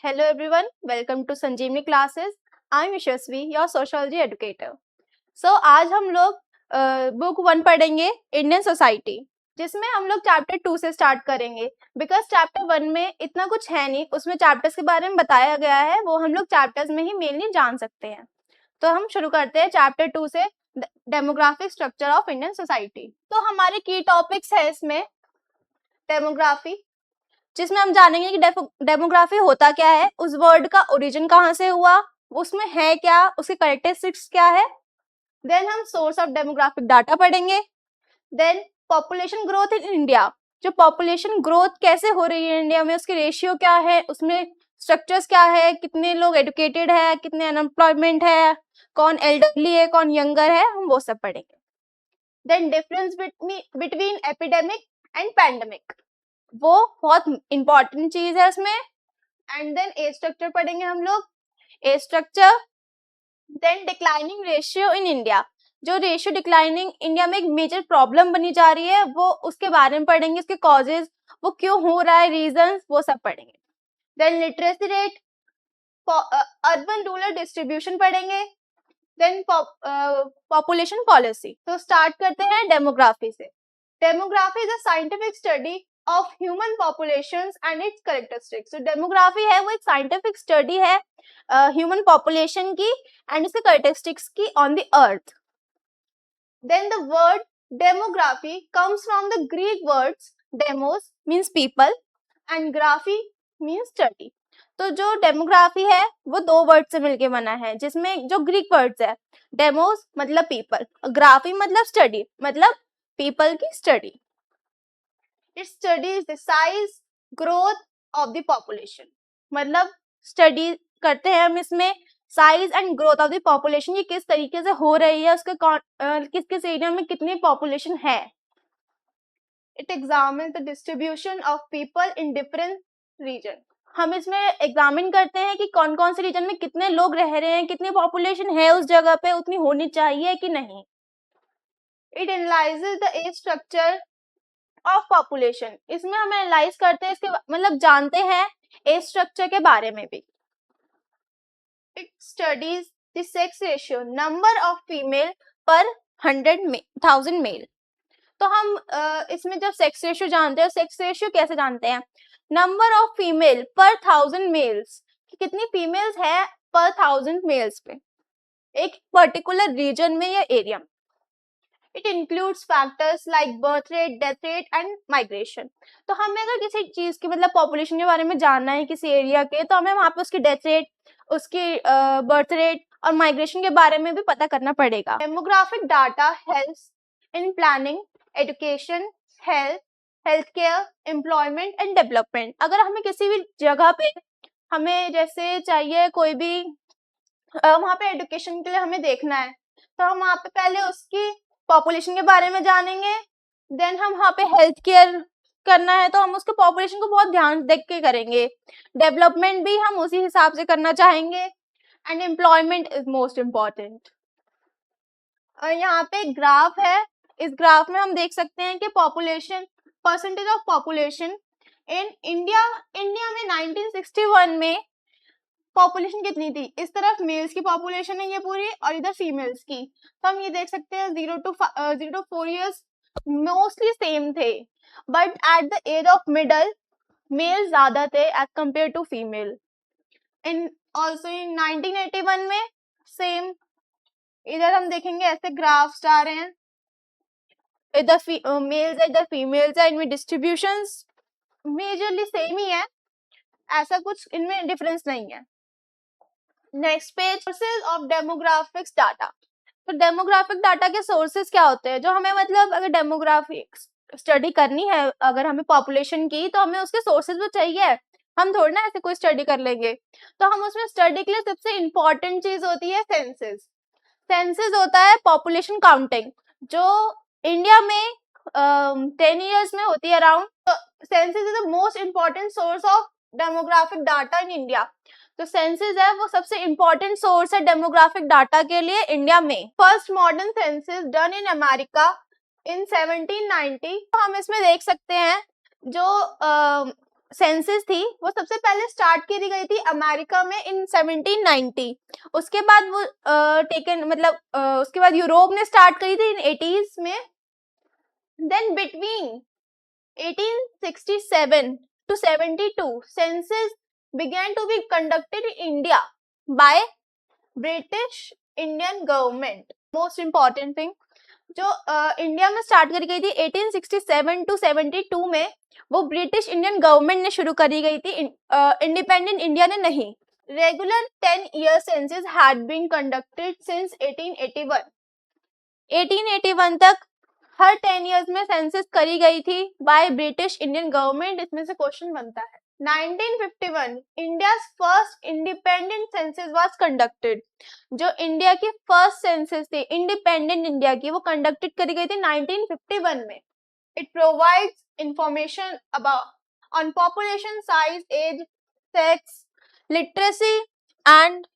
Hello everyone, welcome to Sanjeevani classes. I am Yashasvi, your sociology educator. So आज हम लोग book 1 पढ़ेंगे, इंडियन सोसाइटी, जिसमें हम लोग चैप्टर 2 से स्टार्ट करेंगे। बिकॉज चैप्टर 1 में इतना कुछ है नहीं, उसमें चैप्टर्स के बारे में बताया गया है, वो हम लोग चैप्टर्स में ही मेनली जान सकते हैं। तो हम शुरू करते हैं चैप्टर 2 से, demographic structure of Indian society. तो हमारे की टॉपिक्स है इसमें डेमोग्राफी, जिसमें हम जानेंगे कि डेमोग्राफी होता क्या है, उस वर्ड का ओरिजिन कहाँ से हुआ, उसमें है क्या, उसके कैरेक्टरिस्टिक्स क्या है। देन हम सोर्स ऑफ डेमोग्राफिक डाटा पढ़ेंगे। Then population growth in India, जो पॉपुलेशन ग्रोथ कैसे हो रही है इंडिया में, उसके रेशियो क्या है, उसमें स्ट्रक्चर्स क्या है, कितने लोग एडुकेटेड है, कितने अनएम्प्लॉयमेंट है, कौन एल्डरली है, कौन यंगर है, हम वो सब पढ़ेंगे। Then difference between epidemic and pandemic, वो बहुत इंपॉर्टेंट चीज है इसमें। एंड देन एज स्ट्रक्चर पढ़ेंगे हम लोग, age structure. Then declining ratio in India, जो रेशियो डिक्लाइनिंग इंडिया में एक मेजर प्रॉब्लम बनी जा रही है, वो उसके बारे में पढ़ेंगे, उसके कॉजेज, वो क्यों हो रहा है, रीजंस, वो सब पढ़ेंगे। Then literacy rate, urban rural distribution पढ़ेंगे। Then population policy. तो स्टार्ट करते हैं डेमोग्राफी से। Demography is a scientific study of human populations and its characteristics. तो डेमोग्राफी है वो एक साइंटिफिक स्टडी है ह्यूमन पॉपुलेशन की एंड इसके कैरेक्टरिस्टिक्स की on the earth. Then the word demography comes from the Greek words demos means people and graphy means study. तो जो डेमोग्राफी है वो दो वर्ड से मिलके बना है, जिसमें जो ग्रीक वर्ड्स है, डेमोस मतलब पीपल, ग्राफी मतलब स्टडी, मतलब पीपल की study. It studies the size growth of the population, मतलब स्टडी करते हैं हम इसमें size and growth of the population, ये किस तरीके से हो रही है, उसके किस किस एरिया में कितनी पॉपुलेशन है। It examine the distribution of people in different region, हम इसमें एग्जामिन करते हैं कि कौन कौन से रीजन में कितने लोग रह रहे हैं, कितनी पॉपुलेशन है उस जगह पे, उतनी होनी चाहिए कि नहीं। It analyses the age structure of population, इसमें हम एनालाइज करते हैं, इसके मतलब जानते हैं एज स्ट्रक्चर के बारे में भी। It studies the sex ratio, number of female पर 100,000 मेल। तो हम इसमें जब सेक्स रेशियो जानते हैं, सेक्स रेशियो कैसे जानते हैं, नंबर ऑफ फीमेल पर 1000 मेल्स, कितनी फीमेल्स है पर 1000 मेल्स पे एक पर्टिकुलर रीजन में या एरिया में। It includes factors like birth rate, death rate and migration. तो हमें अगर किसी चीज की मतलब पॉपुलेशन के बारे में जानना है किसी एरिया के, तो हमें वहां पे उसकी डेथ रेट, उसकी बर्थ रेट और माइग्रेशन के बारे में भी पता करना पड़ेगा। Demographic data helps in planning education, health care, employment and development. अगर हमें किसी भी जगह पे हमें जैसे चाहिए कोई भी वहाँ पे एजुकेशन के लिए हमें देखना है, तो हम वहाँ पे पहले उसकी पॉपुलेशन के बारे में जानेंगे। देन हम वहाँ पे हेल्थ केयर करना है तो हम उसके पॉपुलेशन को बहुत ध्यान देख के करेंगे। डेवलपमेंट भी हम उसी हिसाब से करना चाहेंगे। And employment is most important. यहाँ पे ग्राफ है, इस ग्राफ में हम देख सकते हैं कि population, percentage of population in India में 1961 में पॉपुलेशन कितनी थी। इस तरफ मेल्स की पॉपुलेशन है ये पूरी, और इधर फीमेल्स की। तो हम ये देख सकते हैं 0 to 4 years मोस्टली सेम थे, but at the age of middle male ज्यादा थे as compared to female. In also in 1981 में सेम, इधर हम देखेंगे ऐसे ग्राफ्स आ रहे हैं, इधर मेल्स है इधर फीमेल्स है, इनमें डिस्ट्रीब्यूशंस मेजरली सेम ही है, ऐसा कुछ इनमें डिफरेंस नहीं है। Next page, sources of demographics data. तो डेमोग्राफिक डाटा के सोर्सेज क्या होते हैं, जो हमें मतलब अगर डेमोग्राफिक स्टडी करनी है, अगर हमें पॉपुलेशन की, तो हमें उसके सोर्सेज भी चाहिए, हम थोड़ी ना ऐसे कोई स्टडी कर लेंगे। तो हम उसमें स्टडी के लिए सबसे इंपॉर्टेंट चीज होती है सेंसस। सेंसस होता है पॉपुलेशन काउंटिंग, जो इंडिया में 10 years में होती है around. Census is the most important source of demographic data in India. तो सेंसस है वो सबसे इंपॉर्टेंट सोर्स है डेमोग्राफिक डाटा के लिए इंडिया में। First modern census done in America in 1790। तो हम इसमें देख सकते हैं जो सेंसस थी वो सबसे पहले स्टार्ट करी गई थी अमेरिका में इन 1790। उसके बाद वो उसके बाद यूरोप ने स्टार्ट करी थी इन 80s में। Then between 1867 to 72 census began to be conducted in India by British Indian government. Most important thing जो इंडिया में स्टार्ट करी गई थी 1867 to 72 में, वो ब्रिटिश इंडियन गवर्नमेंट ने शुरू करी गई थी, इंडिपेंडेंट इंडिया ने नहीं। Regular 10-year census had been conducted since 1881। 1881 तक हर 10 years में सेंसस करी गई थी बाय ब्रिटिश इंडियन गवर्नमेंट। इसमें से क्वेश्चन बनता है 1951 India's first independent census was conducted. जो इंडिया की फर्स्ट सेंसस थी इंडिपेंडेंट इंडिया की, वो कंडक्टेड करी गई थी 1951 में। It provides information about on population size, age, sex, literacy and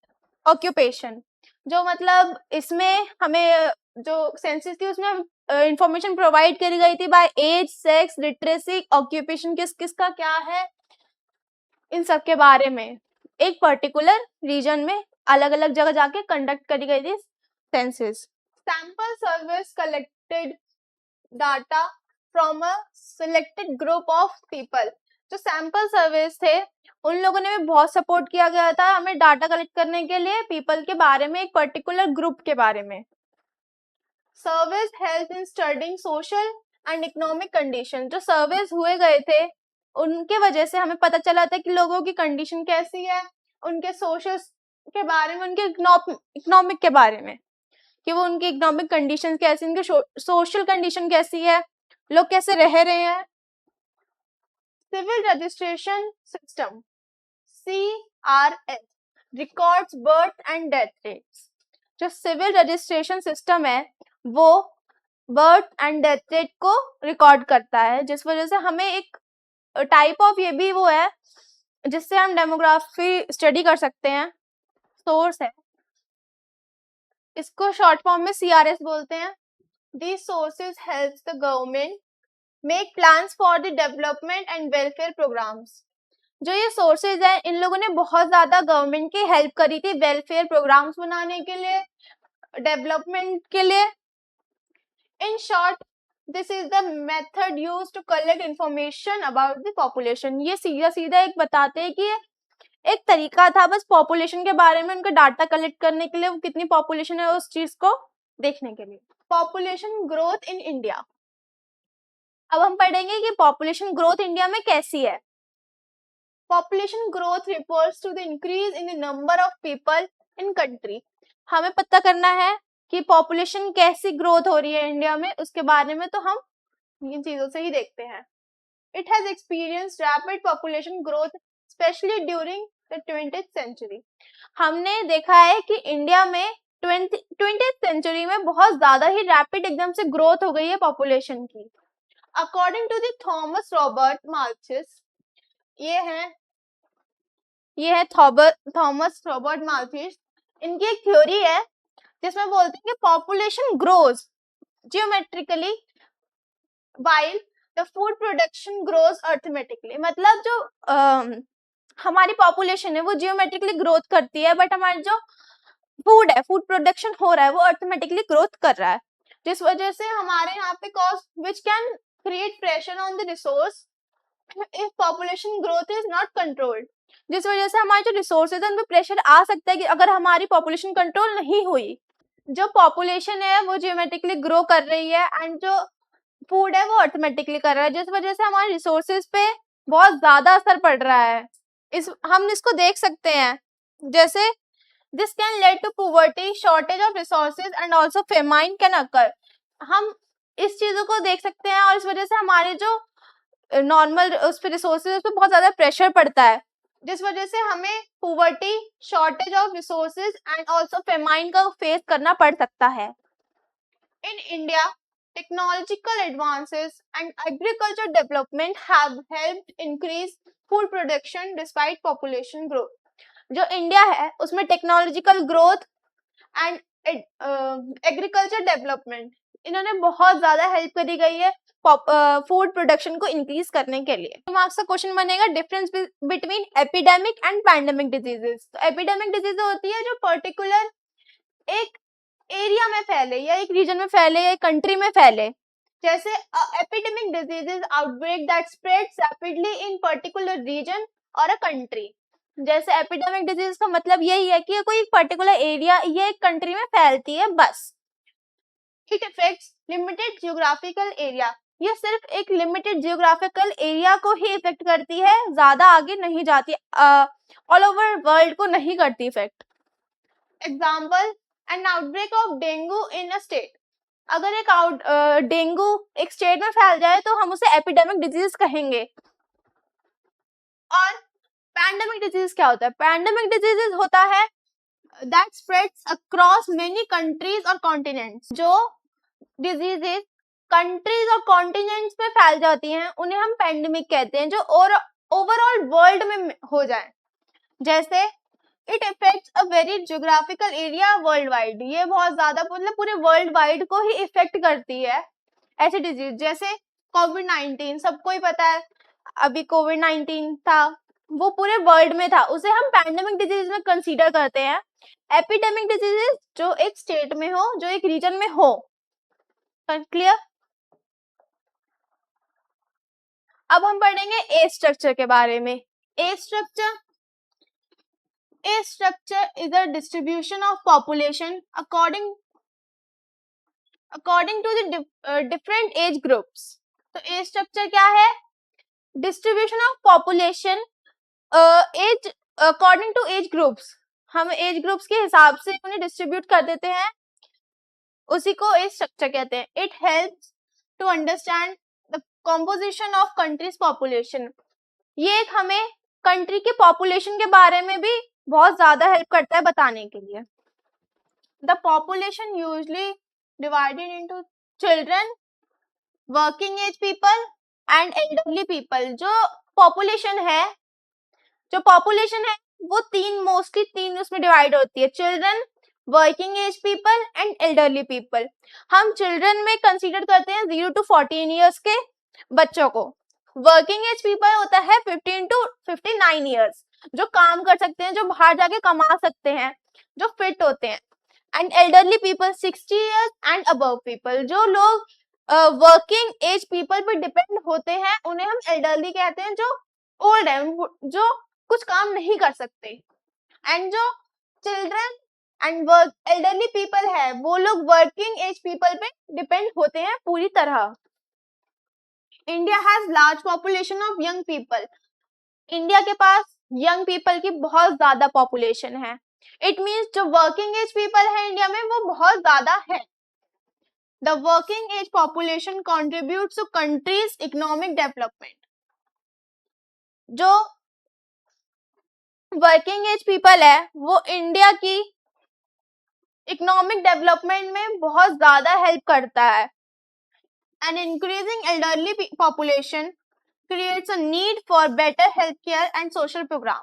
occupation. जो मतलब इसमें हमें जो सेंसस थी उसमें इंफॉर्मेशन प्रोवाइड करी गई थी by age, sex, literacy, occupation, किस किस का क्या है, इन सब के बारे में एक पर्टिकुलर रीजन में अलग अलग जगह जाके कंडक्ट करी गई थी census. Sample service collected data from a selected group of people. जो सैंपल सर्विस थे उन लोगों ने भी बहुत सपोर्ट किया गया था हमें डाटा कलेक्ट करने के लिए पीपल के बारे में, एक पर्टिकुलर ग्रुप के बारे में। Service help in studying social and economic condition. जो सर्विस हुए गए थे उनके वजह से हमें पता चला था कि लोगों की कंडीशन कैसी है, उनके सोशल के बारे में, उनके इकोनॉमिक के बारे में, कि वो उनकी इकोनॉमिक कंडीशन कैसी, उनकी सोशल कंडीशन कैसी है, लोग कैसे रह रहे हैं। Civil registration system CRS records birth and death rates. जो सिविल रजिस्ट्रेशन सिस्टम है वो बर्थ एंड डेथ रेट को रिकॉर्ड करता है, जिस वजह से हमें एक टाइप ऑफ ये भी वो है जिससे हम डेमोग्राफी स्टडी कर सकते हैं, सोर्स है। इसको शॉर्ट फॉर्म में CRS बोलते हैं। These sources helps the government make plans for the development and welfare programs। जो ये सोर्सेज हैं इन लोगों ने बहुत ज्यादा गवर्नमेंट की हेल्प करी थी वेलफेयर प्रोग्राम्स बनाने के लिए, डेवलपमेंट के लिए। In short this is the method used to collect information about the population. ये सीधा सीधा एक बताते हैं कि एक तरीका था बस पॉपुलेशन के बारे में उनका डाटा कलेक्ट करने के लिए, वो कितनी पॉपुलेशन है उस चीज को देखने के लिए। Population growth in India. अब हम पढ़ेंगे कि पॉपुलेशन ग्रोथ इंडिया में कैसी है। Population growth refers to the increase in the number of people in country. हमें पता करना है कि पॉपुलेशन कैसी ग्रोथ हो रही है इंडिया में, उसके बारे में तो हम इन चीजों से ही देखते हैं। It has experienced rapid population growth especially during the 20th century. हमने देखा है कि इंडिया में 20th सेंचुरी में बहुत ज्यादा ही रैपिड एकदम से ग्रोथ हो गई है पॉपुलेशन की। According to the Thomas Robert Malthus, ये है थॉमस रॉबर्ट माल्थस। इनकी एक थ्योरी है जिसमें बोलते हैं कि population grows geometrically while the food production grows arithmetically. मतलब जो हमारी पॉपुलेशन है वो जियोमेट्रिकली ग्रोथ करती है, बट हमारी जो फूड है, फूड प्रोडक्शन हो रहा है, वो अर्थमेटिकली ग्रोथ कर रहा है, जिस वजह से हमारे यहाँ पे cost which can create pressure on the resource if population growth is not controlled. जिस वजह से हमारे जो रिसोर्सेज है उन पर प्रेशर आ सकता है कि अगर हमारी पॉपुलेशन कंट्रोल नहीं हुई। जो पॉपुलेशन है वो जियोमेट्रिकली ग्रो कर रही है एंड जो फूड है वो अर्थमेटिकली कर रहा है, जिस वजह से हमारे रिसोर्सेज पे बहुत ज्यादा असर पड़ रहा है। हम इसको देख सकते हैं, जैसे this can lead to poverty, shortage of resources and also famine can occur. हम इस चीजों को देख सकते हैं और इस वजह से हमारे जो नॉर्मल उस पर रिसोर्सेज उस पर बहुत ज्यादा प्रेशर पड़ता है, जिस वजह से हमें poverty, shortage of resources and also famine का फेस करना पड़ सकता है। In India technological advances and agriculture development have helped increase food production despite population growth. जो इंडिया है उसमें technological growth and agriculture development इन्होंने बहुत ज्यादा हेल्प करी गई है फूड प्रोडक्शन को इंक्रीज करने के लिए। मार्क्स का क्वेश्चन बनेगा difference between epidemic and pandemic diseases. तो एपिडेमिक डिजीज होती है जो पर्टिकुलर एक एरिया में फैले या एक रीजन में फैले या एक कंट्री में फैले। जैसे epidemic disease is outbreak that spreads rapidly in particular region और अ कंट्री। जैसे एपिडेमिक डिजीज का मतलब यही है कि कोई एक पर्टिकुलर एरिया या एक कंट्री में फैलती है बस। It affects limited geographical area. ये सिर्फ एक लिमिटेड जियोग्राफिकल एरिया को ही इफेक्ट करती है, ज्यादा आगे नहीं जाती, ऑल ओवर वर्ल्ड को नहीं करती effect. Example, N outbreak of dengue in a state. अगर एक डेंगू एक स्टेट में फैल जाए तो हम उसे एपिडेमिक डिजीज कहेंगे। और पैंडेमिक डिजीज क्या होता है? पैंडेमिक डिजीज होता है that spreads across many countries और कॉन्टिनेंट्स। जो डिजीजेस कंट्रीज और कॉन्टिनेंट्स पे फैल जाती हैं उन्हें हम पैंडेमिक कहते हैं, जो ओवरऑल वर्ल्ड में हो जाए। जैसे it affects a very geographical area world wide. ये बहुत ज्यादा मतलब पूरे वर्ल्ड वाइड को ही इफेक्ट करती है ऐसी डिजीज। जैसे कोविड-19 सबको ही पता है, अभी कोविड-19 था वो पूरे वर्ल्ड में था, उसे हम पैंडेमिक डिजीज में कंसीडर करते हैं। एपिडेमिक डिजीज जो एक स्टेट में हो, जो एक रीजन में हो। क्लियर? अब हम पढ़ेंगे एज स्ट्रक्चर के बारे में। Age structure is a distribution of population according to the different age groups. तो एज स्ट्रक्चर क्या है? Distribution of population age according to age groups. हम एज ग्रुप्स के हिसाब से उन्हें डिस्ट्रीब्यूट कर देते हैं, उसी को एज स्ट्रक्चर कहते हैं। It helps to understand the composition of country's population. ये एक हमें कंट्री के पॉपुलेशन के बारे में भी बहुत ज्यादा हेल्प करता है बताने के लिए। The population usually divided into children, working age people and elderly people. जो पॉपुलेशन है वो मोस्टली तीन उसमें डिवाइड होती है, children, working age people and elderly people. हम चिल्ड्रन में कंसीडर करते हैं 0 to 14 ईयर्स के बच्चों को। वर्किंग एज पीपल होता है 15 to 59 ईयर्स, जो काम कर सकते हैं, जो बाहर जाके कमा सकते हैं, जो फिट होते हैं। And elderly people 60 years and above people. जो लोग वर्किंग एज पीपल पर डिपेंड होते हैं उन्हें हम एल्डरली कहते हैं, जो ओल्ड है, जो कुछ काम नहीं कर सकते। एंड जो चिल्ड्रन एंड एल्डरली पीपल है वो लोग वर्किंग एज पीपल पे डिपेंड होते हैं पूरी तरह। India has large population of young people. India के पास यंग पीपल की बहुत ज्यादा पॉपुलेशन है। इट मीन्स जो वर्किंग एज पीपल है इंडिया में वो बहुत ज्यादा है। The working age population contributes to country's economic development. जो वर्किंग एज पीपल है वो इंडिया की इकोनॉमिक डेवलपमेंट में बहुत ज्यादा हेल्प करता है। An increasing elderly population creates a need for better healthcare and social program.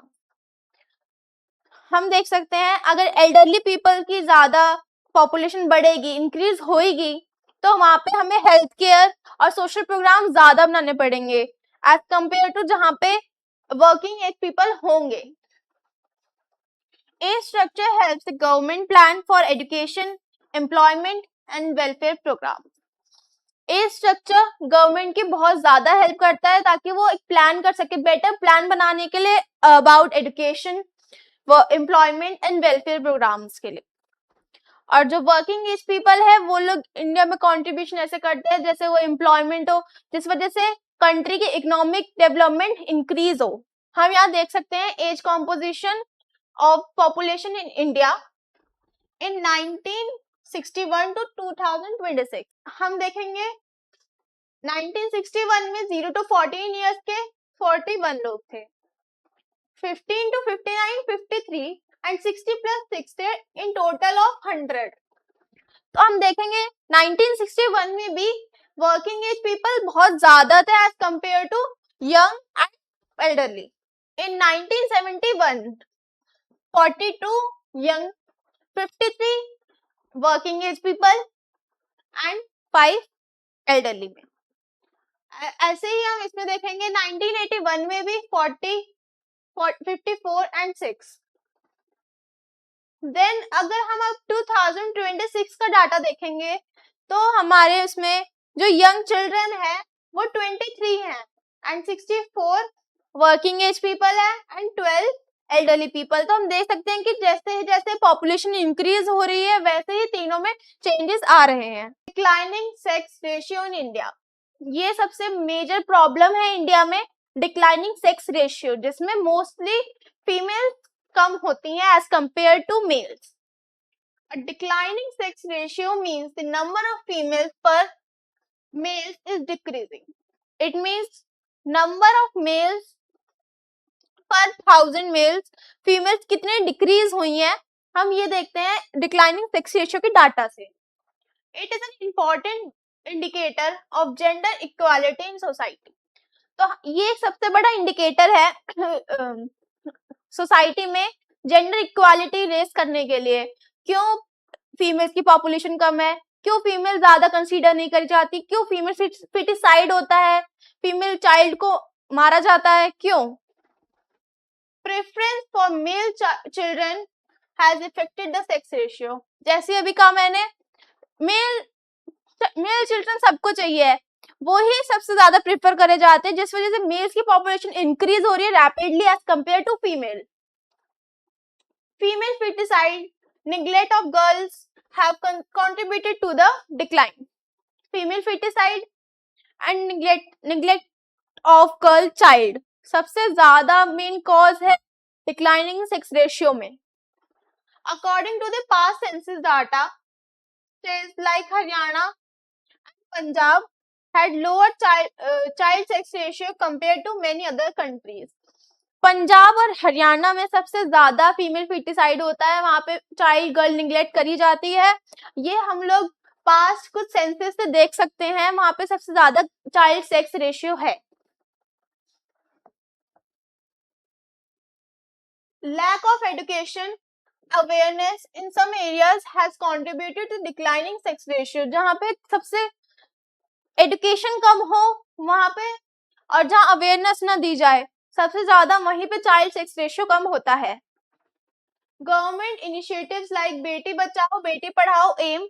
हम देख सकते हैं अगर एल्डरली पीपल की ज्यादा पॉपुलेशन बढ़ेगी, इंक्रीज होएगी, तो वहां पे हमें हेल्थ केयर और सोशल प्रोग्राम ज्यादा बनाने पड़ेंगे एज कंपेयर टू जहां पे वर्किंग एज पीपल होंगे। Age structure helps the government plan for education, employment and welfare program. Age structure government की बहुत ज्यादा हेल्प करता है ताकि वो एक प्लान कर सके, बेटर प्लान बनाने के लिए about education, employment and welfare programs के लिए। और जो वर्किंग एज पीपल है वो लोग इंडिया में कंट्रीब्यूशन ऐसे करते हैं जैसे वो एम्प्लॉयमेंट हो, जिस वजह से कंट्री की इकोनॉमिक डेवलपमेंट इंक्रीज हो। हम यहाँ देख सकते हैं age composition of population in India in 1961 to 2026। हम देखेंगे 1961 में 0 to 14 ईयर्स के 41 लोग थे, 15 to 59 53 and 60 plus 60 in total of 100। तो हम देखेंगे 1961 में भी वर्किंग एज पीपल बहुत ज्यादा थे as compared to young and elderly. In 1971 42 young, 53 working age people and 5 elderly में। ऐसे ही हम इसमें देखेंगे 1981 में भी 40, 54 एंड 6। देन अगर हम अब 2026 का डाटा देखेंगे तो हमारे उसमें जो यंग चिल्ड्रन है वो 23 है एंड 64 वर्किंग एज पीपल है एंड 12 एल्डरली पीपल। तो हम देख सकते हैं कि जैसे जैसे पॉपुलेशन इंक्रीज हो रही है वैसे ही तीनों में चेंजेस आ रहे हैं। Declining sex ratio in India, ये सबसे मेजर प्रॉब्लम है इंडिया में, डिक्लाइनिंग सेक्स रेशियो, जिसमें मोस्टली फीमेल कम होती हैं as compared to males. A declining sex ratio means the number of females per males is decreasing. It means number of males per 1000 males, females कितने decrease हुई हैं हम ये देखते हैं डिक्लाइनिंग सेक्स रेशियो के डाटा से। It is an important indicator of gender equality in society. तो ये सबसे बड़ा इंडिकेटर है सोसाइटी में जेंडर इक्वालिटी रेस करने के लिए। क्यों फीमेल्स की पॉपुलेशन कम है, क्यों फीमेल ज्यादा कंसीडर नहीं करी जाती, क्यों फीमेल फिटिसाइड होता है, फीमेल चाइल्ड को मारा जाता है, क्यों? Preference for male children has affected the sex ratio. जैसे अभी कहा मैंने, मेल चिल्ड्रन सबको चाहिए, वो ही सबसे ज्यादा प्रेफर करे जाते हैं, जिस वजह से मेल्स की पॉपुलेशन इंक्रीज हो रही है rapidly as compared to female. Female feticide, neglect of girls have contributed to the decline. Female feticide and neglect of girl child सबसे ज्यादा मेन कॉज है डिक्लाइनिंग सेक्स रेशियो में। According to the past census data, states like Haryana and Punjab had lower child sex ratio compared to many other countries. Punjab और हरियाणा में सबसे ज्यादा female foeticide होता है, वहां पे चाइल्ड गर्ल निग्लेक्ट करी जाती है। ये हम लोग पास्ट कुछ सेंसस से देख सकते हैं, वहां पे सबसे ज्यादा चाइल्ड सेक्स रेशियो है। Lack of education awareness in some areas has contributed to declining sex ratio. जहां पे सबसे एजुकेशन कम हो वहां पे, और जहां अवेयरनेस ना दी जाए, सबसे ज्यादा वहीं पे चाइल्ड सेक्स रेशियो कम होता है। गवर्नमेंट इनिशिएटिव्स लाइक बेटी Bachao Beti Padhao aim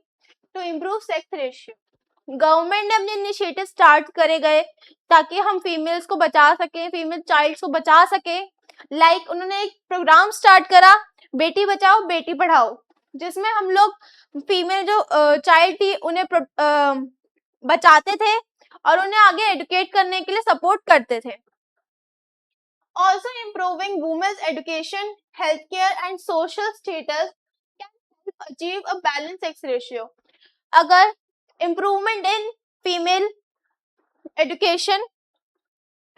to improve sex ratio. Government ने अपने इनिशिएटिव स्टार्ट करे गए ताकि हम फीमेल्स को बचा सके, फीमेल चाइल्ड्स को बचा सके। लाइक उन्होंने एक प्रोग्राम स्टार्ट करा बेटी बचाओ बेटी पढ़ाओ, जिसमें हम लोग फीमेल जो चाइल्ड थी उन्हें बचाते थे और उन्हें आगे एडुकेट करने के लिए सपोर्ट करते थे। Also improving women's education, healthcare and social status can help achieve a balanced sex ratio. अगर improvement in female education,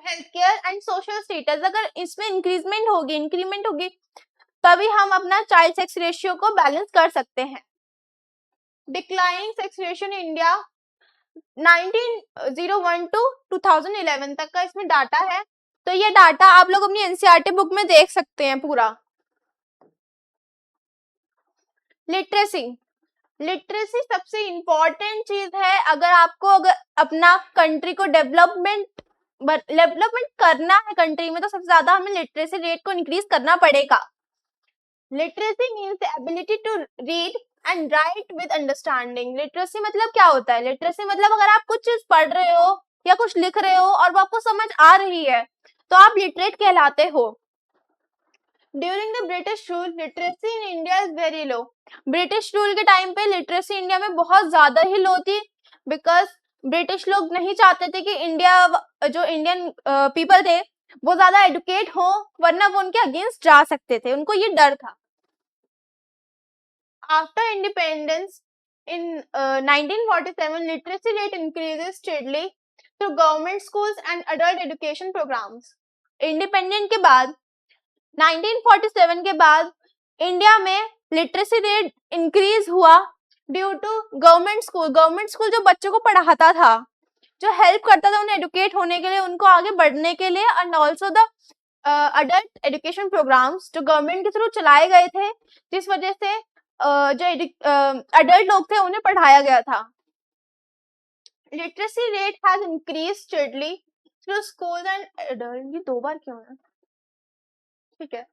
healthcare and social status, अगर इसमें इंक्रीमेंट होगी तभी हम अपना चाइल्ड सेक्स रेशियो को बैलेंस कर सकते हैं। Declining sex ratio in India 1901 to 2011 तक का इसमें डाटा है। तो ये डाटा आप लोग अपनी एनसीईआरटी बुक में देख सकते हैं पूरा। लिटरेसी सबसे इंपॉर्टेंट चीज है। अगर अपना कंट्री को डेवलपमेंट करना है कंट्री में, तो सबसे ज्यादा हमें लिटरेसी रेट को इंक्रीज करना पड़ेगा। Literacy means the ability to read and write with understanding. Literacy मतलब क्या होता है? लिटरेसी मतलब अगर आप कुछ चीज पढ़ रहे हो या कुछ लिख रहे हो और वो आपको समझ आ रही है तो आप लिटरेट कहलाते हो। During the British rule literacy in India is very low. British rule के टाइम पे लिटरेसी इंडिया में बहुत ज्यादा ही लो थी, बिकॉज ब्रिटिश लोग नहीं चाहते थे कि जो इंडियन पीपल थे वो ज्यादा एडुकेट हो, वरना वो उनके अगेंस्ट जा सकते थे, उनको ये डर था। After independence in 1947 literacy rate increases steadily through government schools and adult education programs. Independent के बाद 1947 के बाद इंडिया में लिटरेसी रेट इंक्रीज हुआ ड्यू टू गवर्नमेंट स्कूल जो बच्चों को पढ़ाता था, जो हेल्प करता था उन्हें एडुकेट होने के लिए, उनको आगे बढ़ने के लिए, and also the adult education programs जो गवर्नमेंट के थ्रू चलाए गए थे, जिस वजह से जो अडल्ट लोग थे उन्हें पढ़ाया गया था। Literacy rate has increase steadily through schools and adult. ये 2 बार क्यों है? ठीक है,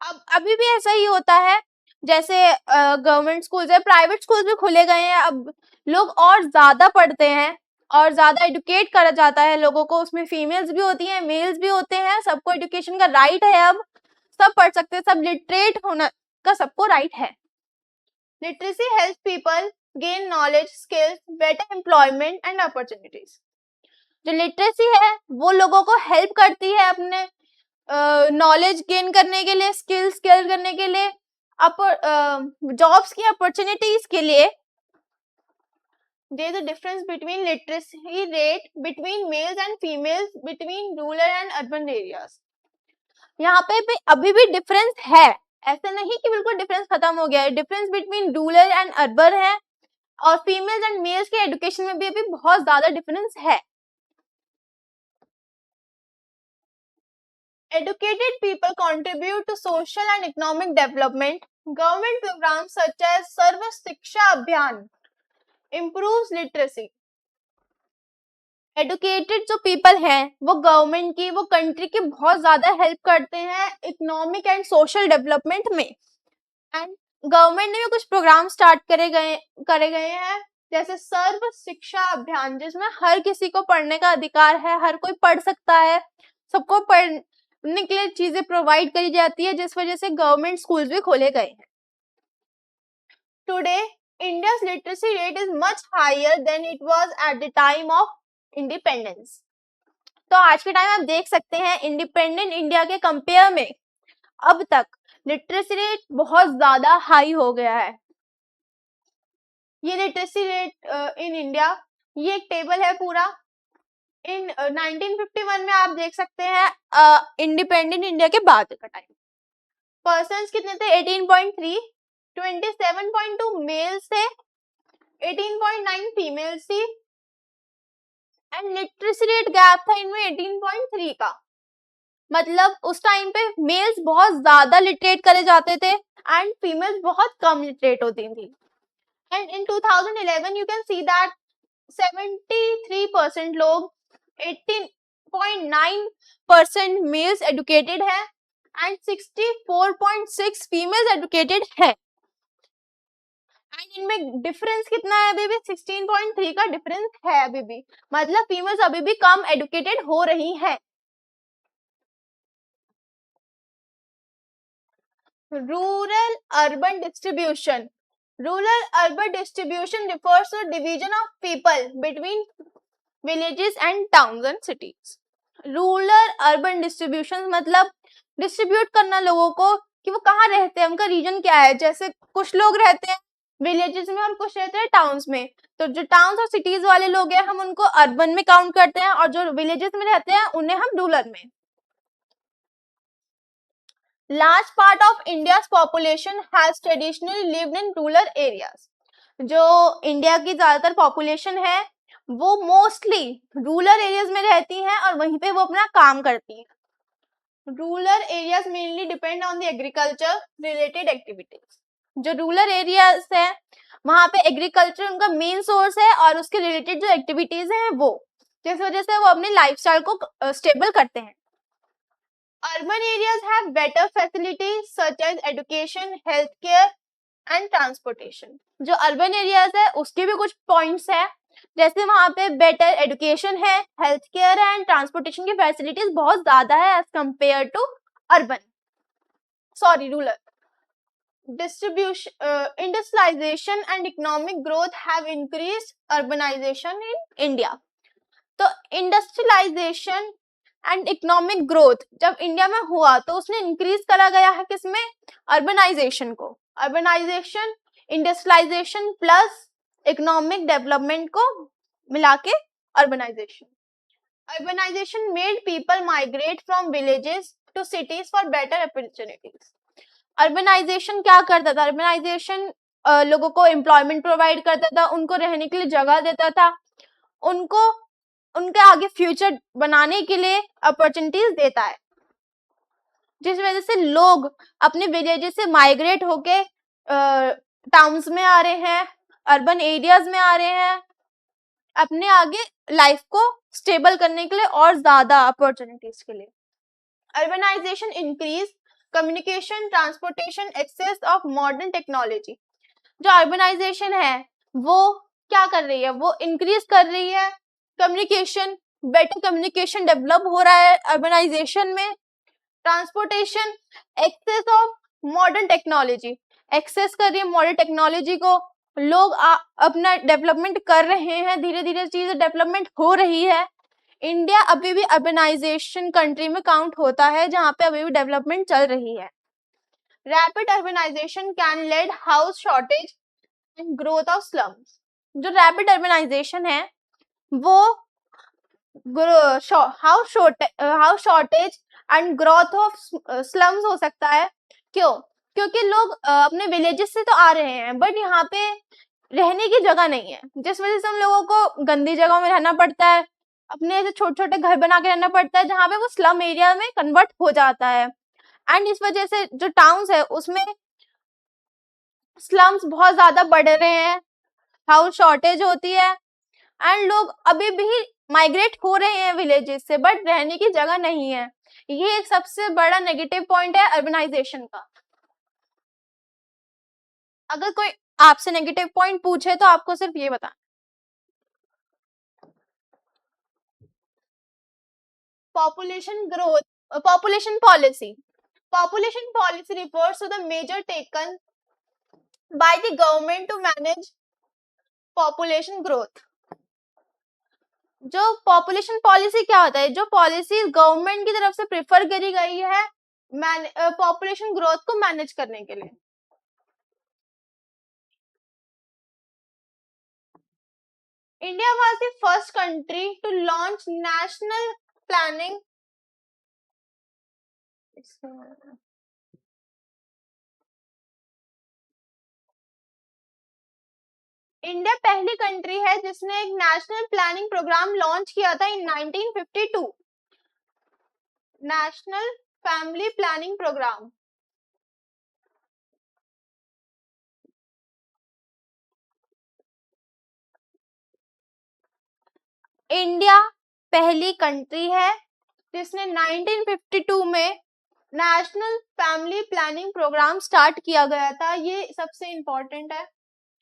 अब अभी भी ऐसा ही होता है, जैसे गवर्नमेंट स्कूल्स है, प्राइवेट स्कूल्स भी खुले गए हैं, अब लोग और ज्यादा पढ़ते हैं और ज्यादा एडुकेट करा जाता है लोगों को, उसमें फीमेल्स भी होती हैं, मेल्स भी होते हैं, सबको एजुकेशन का राइट है, अब सब पढ़ सकते हैं, सब लिटरेट होना का सबको राइट है। Literacy help people gain knowledge, skills, better employment and opportunities. जो लिटरेसी है वो लोगों को हेल्प करती है अपने नॉलेज गेन करने के लिए, स्किल्स गेन करने के लिए, जॉब्स की अपॉर्चुनिटीज के लिए। There is a difference between literacy rate between males and females between rural and urban areas. यहाँ पे भी अभी भी डिफरेंस है, ऐसे नहीं कि बिल्कुल डिफरेंस खत्म हो गया है, difference between rural and urban है, और फीमेल्स एंड मेल्स के एजुकेशन में भी अभी बहुत ज्यादा डिफरेंस है। Educated people contribute to social and economic development. Government programs such as Sarva Shiksha Abhiyan improves literacy. Educated जो पीपल हैं वो गवर्नमेंट की, वो कंट्री की बहुत ज्यादा हेल्प करते हैं इकोनॉमिक एंड सोशल डेवलपमेंट में। एंड गवर्नमेंट ने भी कुछ प्रोग्राम स्टार्ट करे गए हैं, जैसे सर्व शिक्षा अभियान, जिसमें हर किसी को पढ़ने का अधिकार है, हर कोई पढ़ सकता है, सबको पढ़ने के लिए चीजें प्रोवाइड करी जाती है, जिस वजह से गवर्नमेंट स्कूल्स भी खोले गए हैं। Today India's literacy rate is much higher than it was at the time of independence. तो आज के टाइम आप देख सकते हैं इंडिपेंडेंट इंडिया के कंपेयर में अब तक लिटरेसी रेट बहुत ज्यादा हाई हो गया है। ये लिटरेसी रेट इन इंडिया, ये एक टेबल है पूरा। इन 1951 में आप देख सकते हैं इंडिपेंडेंट इंडिया के बाद का टाइम। पर्सन्स कितने थे? 18.3, 27.2 मेल्स थे, 18.9 फीमेल्स थी, एंड लिटरेसी रेट गैप था इनमें 18.3 का। मतलब उस टाइम पे मेल्स बहुत ज्यादा लिटरेट करे जाते थे एंड फीमेल्स बहुत कम लिटरेट होती थी। And in 2011 you can see that 73% लोग, 18.9% मेल्स एडुकेटेड है एंड 64.6 फीमेल्स एडुकेटेड है। एंड इनमें डिफरेंस कितना है? अभी भी 16.3 का डिफरेंस है अभी भी, मतलब फीमेल्स अभी भी कम एडुकेटेड हो रही हैं। Rural urban distribution. Rural urban distribution refers to division of people between villages and towns and cities. Rural urban distribution मतलब डिस्ट्रीब्यूट करना लोगों को कि वो कहाँ रहते हैं, उनका रीजन क्या है। जैसे कुछ लोग रहते हैं विलेजेस में और कुछ रहते हैं टाउन्स में, तो जो टाउन्स और सिटीज वाले लोग हैं हम उनको अर्बन में काउंट करते हैं, और जो विलेजेस में रहते हैं उन्हें हम रूरल में। Large part of India's population has traditionally lived in rural areas. जो इंडिया की ज्यादातर पॉपुलेशन है वो मोस्टली रूरल एरियाज में रहती हैं और वहीं पे वो अपना काम करती हैं। Rural areas mainly depend on the agriculture related activities. जो रूरल एरियाज है वहां पे एग्रीकल्चर उनका मेन सोर्स है और उसके रिलेटेड जो एक्टिविटीज हैं वो, जिस वजह से वो अपने लाइफस्टाइल को स्टेबल करते हैं। Urban areas have better facilities such as education, healthcare and transportation. जो अर्बन एरियाज है उसके भी कुछ पॉइंट्स हैं, जैसे वहां पे बेटर एजुकेशन है, हेल्थ केयर है एंड ट्रांसपोर्टेशन की फैसिलिटीज बहुत ज्यादा है as compared to rural. Industrialization and economic growth have increased urbanization in India. तो इंडस्ट्रियलाइजेशन एंड इकोनॉमिक ग्रोथ जब इंडिया में हुआ तो उसने इंक्रीज करा गया है किसमें? अर्बनाइजेशन को। Urbanisation, industrialisation plus economic development को मिला के urbanisation. Urbanisation made people migrate from villages to cities for better opportunities. Urbanisation क्या करता था? अर्बनाइजेशन लोगों को एम्प्लॉयमेंट प्रोवाइड करता था, उनको रहने के लिए जगह देता था, उनको उनके आगे फ्यूचर बनाने के लिए अपॉर्चुनिटीज देता है, जिस वजह से लोग अपने विलेजेस से माइग्रेट होके टाउन्स में आ रहे हैं, अर्बन एरियाज में आ रहे हैं अपने आगे लाइफ को स्टेबल करने के लिए और ज्यादा अपॉर्चुनिटीज के लिए। Urbanisation increase communication, transportation, access of modern technology. जो अर्बनाइजेशन है वो क्या कर रही है, वो इंक्रीज कर रही है कम्युनिकेशन, बेटर कम्युनिकेशन डेवलप हो रहा है अर्बनाइजेशन में। Transportation, access of modern technology, access कर रही है मॉडर्न टेक्नोलॉजी को, लोग अपना डेवलपमेंट कर रहे हैं, धीरे धीरे चीजें डेवलपमेंट हो रही है। इंडिया अभी भी अर्बनाइजेशन कंट्री में काउंट होता है जहां पे अभी भी डेवलपमेंट चल रही है। Rapid urbanisation can lead house shortage and growth of slums. जो रैपिड अर्बनाइजेशन है वो house shortage and growth of slums हो सकता है। क्यों? क्योंकि लोग अपने विलेजेस से तो आ रहे हैं बट यहाँ पे रहने की जगह नहीं है, जिस वजह से हम लोगों को गंदी जगहों में रहना पड़ता है, अपने ऐसे छोटे छोटे घर बना के रहना पड़ता है जहाँ पे वो स्लम एरिया में कन्वर्ट हो जाता है। एंड इस वजह से जो टाउन्स है उसमें स्लम्स बहुत ज्यादा बढ़ रहे हैं, हाउस शॉर्टेज होती है एंड लोग अभी भी माइग्रेट हो रहे हैं विलेजेस से बट रहने की जगह नहीं है। ये एक सबसे बड़ा नेगेटिव पॉइंट है अर्बनाइजेशन का। अगर कोई आपसे नेगेटिव पॉइंट पूछे तो आपको सिर्फ ये बताना। Population growth, population policy. Population policy refers to the measure taken by the government to manage population growth. जो पॉपुलेशन पॉलिसी क्या होता है? जो पॉलिसी गवर्नमेंट की तरफ से प्रेफर करी गई है पॉपुलेशन ग्रोथ को मैनेज करने के लिए। India was the first country to launch national planning. India पहली कंट्री है जिसने एक नेशनल प्लानिंग प्रोग्राम लॉन्च किया था in 1952, national family planning program. India पहली कंट्री है जिसने 1952 में national family planning program start किया गया था। ये सबसे इम्पोर्टेंट है,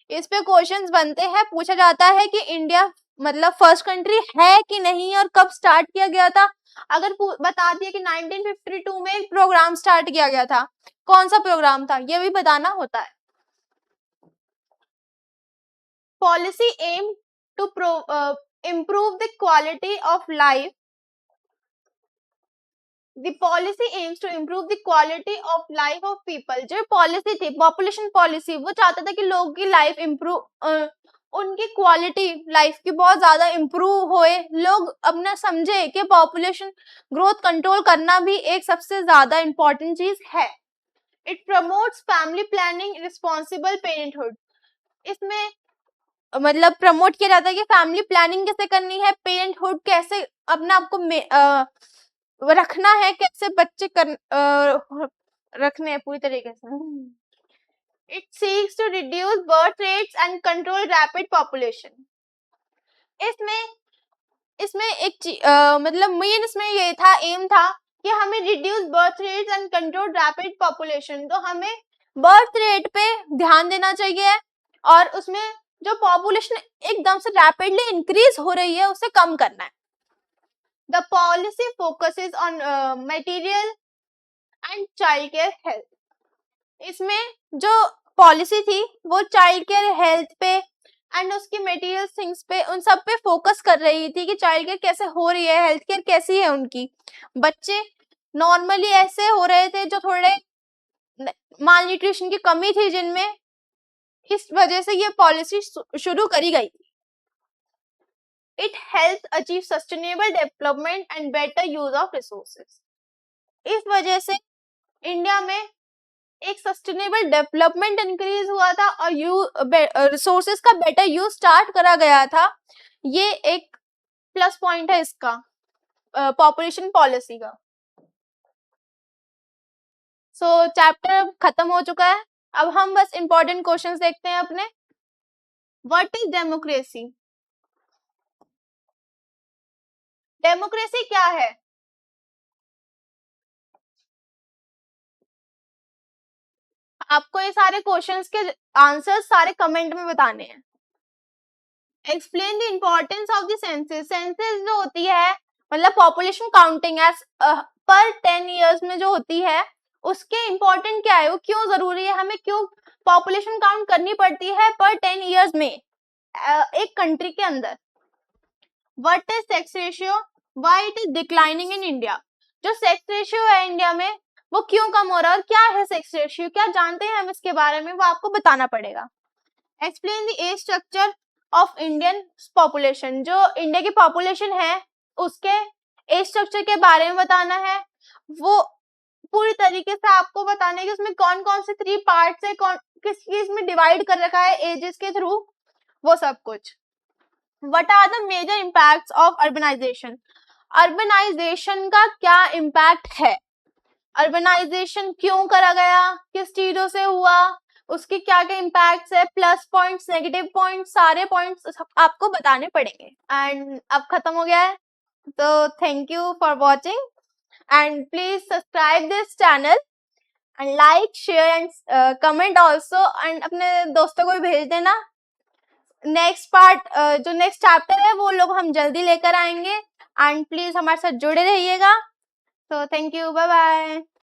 इस पे क्वेश्चंस बनते हैं, पूछा जाता है कि इंडिया मतलब फर्स्ट कंट्री है कि नहीं और कब स्टार्ट किया गया था। अगर बता दिया कि 1952 में एक प्रोग्राम स्टार्ट किया गया था, कौन सा प्रोग्राम था ये भी बताना होता है। Policy aim to improve the quality of life. The policy aims to improve the quality of life of people. जो पॉलिसी थी पॉपुलेशन पॉलिसी, वो चाहता था कि लोगों की लाइफ इम्प्रूव, उनकी क्वालिटी लाइफ की बहुत ज्यादा इम्प्रूव होए, लोग अपना समझे कि पॉपुलेशन ग्रोथ कंट्रोल करना भी एक सबसे ज्यादा इम्पोर्टेंट चीज है। It promotes family planning, responsible parenthood. इसमें मतलब प्रमोट किया जाता है कि फैमिली प्लानिंग कैसे करनी है, पेरेंटहुड कैसे अपने आप को रखना है, कैसे बच्चे रखने हैं पूरी तरीके से। It seeks to reduce birth rates and control rapid population. इसमें इसमें एक मतलब मेन इसमें ये था, एम था कि हमें reduce birth rates and control rapid population. तो हमें बर्थ रेट पे ध्यान देना चाहिए और उसमें जो पॉपुलेशन एकदम से रैपिडली इंक्रीज हो रही है उसे कम करना है। The policy focuses on material and child care health. इसमें जो पॉलिसी थी वो चाइल्ड केयर हेल्थ पे एंड उसकी मटेरियल थिंग्स पे, उन सब पे फोकस कर रही थी कि चाइल्ड केयर कैसे हो रही है, हेल्थ केयर कैसी है उनकी। बच्चे नॉर्मली ऐसे हो रहे थे जो थोड़े माल न्यूट्रिशन की कमी थी जिनमें, इस वजह से ये पॉलिसी शुरू करी गई थी। It helps achieve sustainable development and better use of resources. इस वजह से इंडिया में एक सस्टेनेबल डेवलपमेंट इंक्रीज हुआ था और रिसोर्सेज का बेटर यूज स्टार्ट करा गया था। ये एक प्लस पॉइंट है इसका, पॉपुलेशन पॉलिसी का। सो चैप्टर खत्म हो चुका है, अब हम बस इंपॉर्टेंट क्वेश्चंस देखते हैं अपने। What is democracy? डेमोक्रेसी क्या है? आपको ये सारे क्वेश्चंस के आंसर्स सारे कमेंट में बताने हैं। Explain the importance of the census. Census जो होती है मतलब population counting as per 10 years में जो होती है उसके इम्पोर्टेंट क्या है, वो क्यों जरूरी है, हमें क्यों पॉपुलेशन काउंट करनी पड़ती है पर 10 इयर्स में एक कंट्री के अंदर। What is sex ratio, why it is declining in India. जो सेक्स रेशियो है इंडिया में वो क्यों कम हो रहा है और क्या है सेक्स रेशियो, क्या जानते हैं हम इसके बारे में, वो आपको बताना पड़ेगा। Explain the age structure of Indian population. जो इंडिया की पॉपुलेशन है उसके एज स्ट्रक्चर के बारे में बताना है, वो पूरी तरीके से आपको बताना है कि उसमें कौन कौन से 3 पार्ट्स है, कौन किस चीज में डिवाइड कर रखा है एजेस के थ्रू, वो सब कुछ। What are the major impacts of urbanisation. Urbanisation का क्या इम्पैक्ट है, अर्बनाइजेशन क्यों करा गया, किस चीजों से हुआ, उसके क्या क्या इम्पैक्ट्स है, प्लस पॉइंट्स नेगेटिव पॉइंट्स, सारे पॉइंट्स आपको बताने पड़ेंगे। एंड अब खत्म हो गया है, तो thank you for watching and please subscribe this channel and like share and comment also, and अपने दोस्तों को भी भेज देना। नेक्स्ट पार्ट जो नेक्स्ट चैप्टर है वो लोग हम जल्दी लेकर आएंगे एंड प्लीज हमारे साथ जुड़े रहिएगा। तो थैंक यू, बाय बाय।